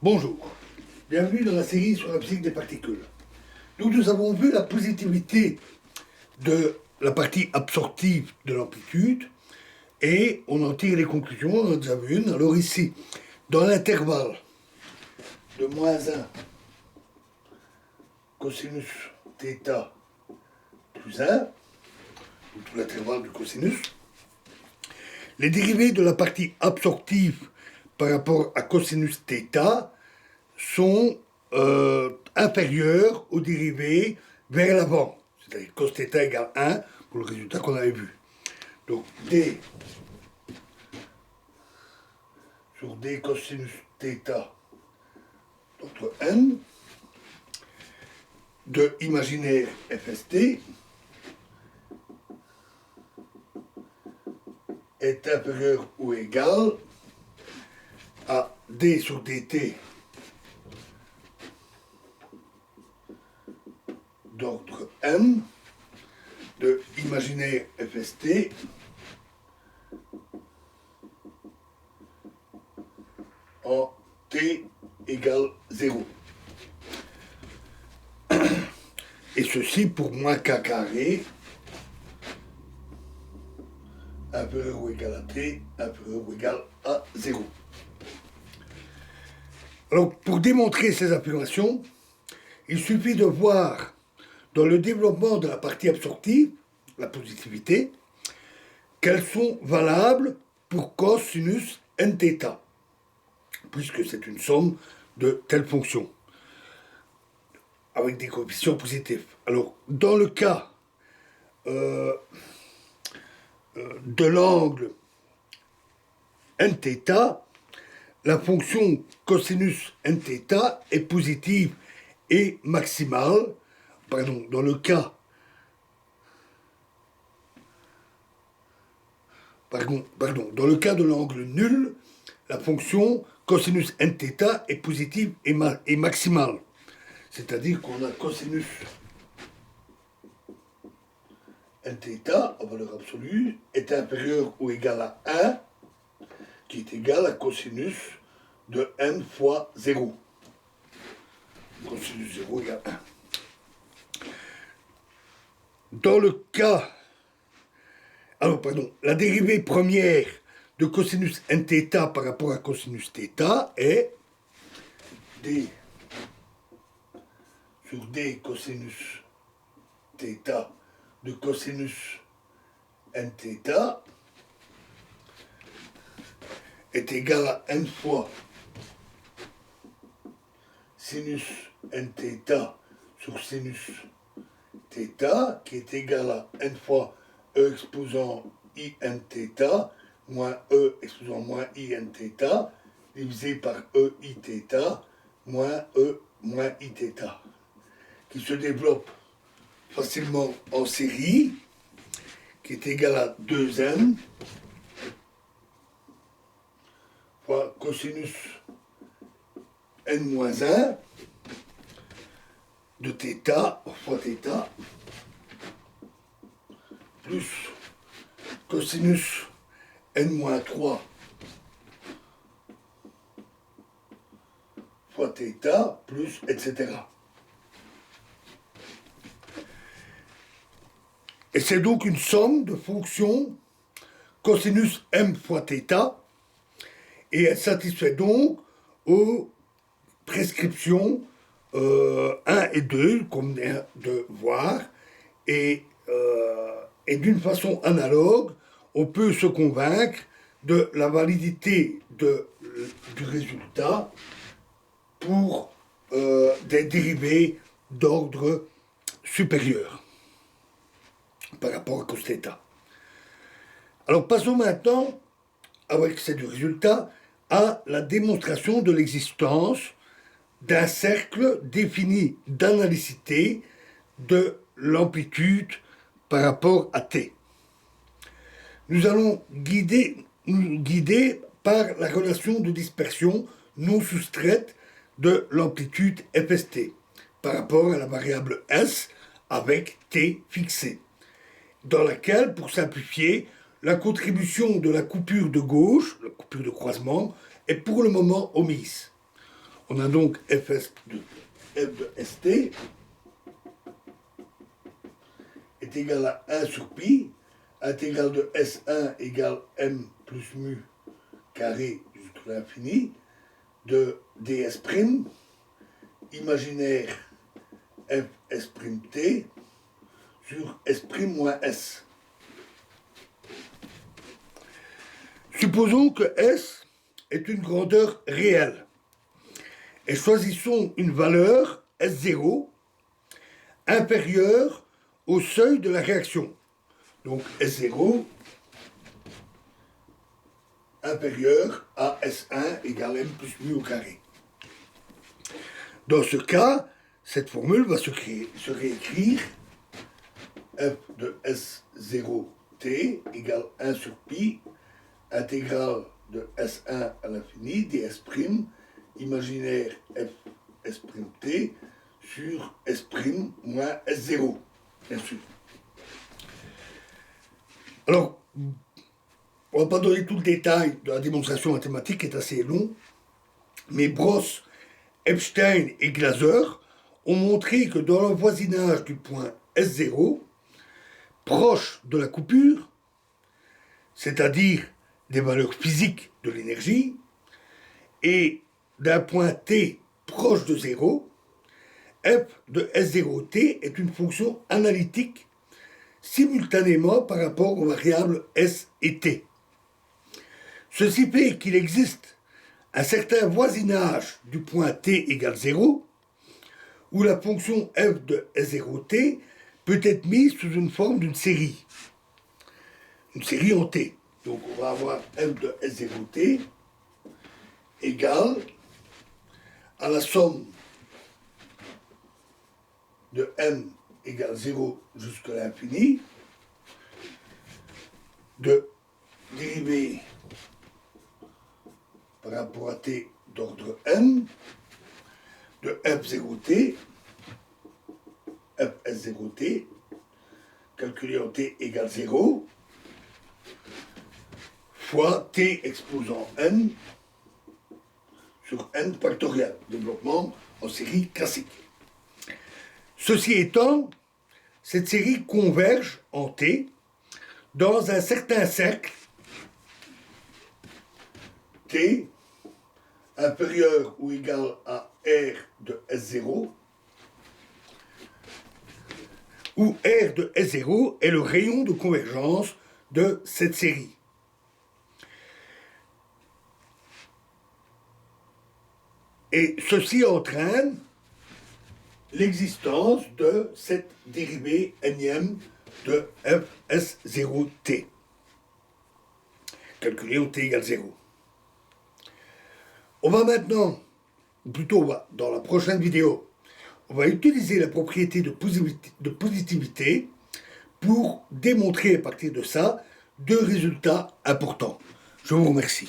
Bonjour, bienvenue dans la série sur la physique des particules. Nous avons vu la positivité de la partie absorptive de l'amplitude et on en tire les conclusions, on en a déjà vu une. Alors ici, dans l'intervalle de moins 1 cosinus θ plus 1, ou tout l'intervalle du cosinus, les dérivés de la partie absorptive par rapport à cosinus θ sont inférieurs aux dérivés vers l'avant. C'est-à-dire cos θ égale 1 pour le résultat qu'on avait vu. Donc d sur d cosinus θ entre n de imaginaire fst est inférieur ou égal à d sur dt d'ordre m de imaginaire fst en t égale 0. Et ceci pour moins k carré inférieur ou égal à t, inférieur ou égal à 0. Alors, pour démontrer ces affirmations, il suffit de voir dans le développement de la partie absorptive, la positivité, qu'elles sont valables pour cos, sinus, nθ, puisque c'est une somme de telles fonctions, avec des coefficients positifs. Alors, dans le cas de l'angle nθ, la fonction cosinus nθ est positive et maximale. Pardon, dans le cas dans le cas de l'angle nul, la fonction cosinus nθ est positive et maximale. C'est-à-dire qu'on a cosinus nθ en valeur absolue est inférieur ou égal à 1, qui est égal à cosinus de n fois 0. Cosinus 0 égale 1. Dans le cas... la dérivée première de cosinus nθ par rapport à cosinus θ est d sur d cosinus θ de cosinus nθ est égal à n fois sinus nθ sur sinus θ, qui est égal à n fois e exposant i nθ moins e exposant moins i nθ divisé par e i θ moins e moins i θ, qui se développe facilement en série, qui est égal à 2n fois cosinus n-1 de θ fois θ plus cosinus n-3 fois θ plus etc. Et c'est donc une somme de fonctions cosinus m fois θ, et elle satisfait donc aux prescriptions 1 et 2 qu'on vient de voir, et d'une façon analogue, on peut se convaincre de la validité du résultat pour des dérivés d'ordre supérieur par rapport à cos θ. Alors passons maintenant, avec ces deux résultats, à la démonstration de l'existence d'un cercle défini d'analysité de l'amplitude par rapport à t. Nous allons nous guider par la relation de dispersion non soustraite de l'amplitude fst par rapport à la variable s avec t fixé, dans laquelle, pour simplifier, la contribution de la coupure de gauche, la coupure de croisement, est pour le moment omise. On a donc f de st est égal à 1 sur pi, intégrale de S1 égale m plus mu carré jusqu'à l'infini, de ds' imaginaire f s'(t) sur s' moins s. Supposons que S est une grandeur réelle et choisissons une valeur S0 inférieure au seuil de la réaction. Donc S0 inférieur à S1 égale m plus mu au carré. Dans ce cas, cette formule va se réécrire f de S0t égale 1 sur pi, intégrale de S1 à l'infini, ds' imaginaire f s'(t) sur s' moins S0, bien sûr. Alors, on ne va pas donner tout le détail de la démonstration mathématique qui est assez long, mais Bross, Epstein et Glaser ont montré que dans le voisinage du point S0, proche de la coupure, c'est-à-dire des valeurs physiques de l'énergie, et d'un point T proche de 0, f de S0t est une fonction analytique simultanément par rapport aux variables S et T. Ceci fait qu'il existe un certain voisinage du point T égale 0, où la fonction f de S0t peut être mise sous une forme d'une série en T. Donc on va avoir f de S0t égale à la somme de m égale 0 jusqu'à l'infini de dérivée par rapport à t d'ordre m de f0t, fs0t, calculé en t égale 0, fois t exposant n sur n factoriel, développement en série classique. Ceci étant, cette série converge en t dans un certain cercle t inférieur ou égal à r de S0, où r de S0 est le rayon de convergence de cette série. Et ceci entraîne l'existence de cette dérivée énième de fs0t, calculée au t égale 0. On va maintenant, ou plutôt dans la prochaine vidéo, on va utiliser la propriété de positivité pour démontrer à partir de ça deux résultats importants. Je vous remercie.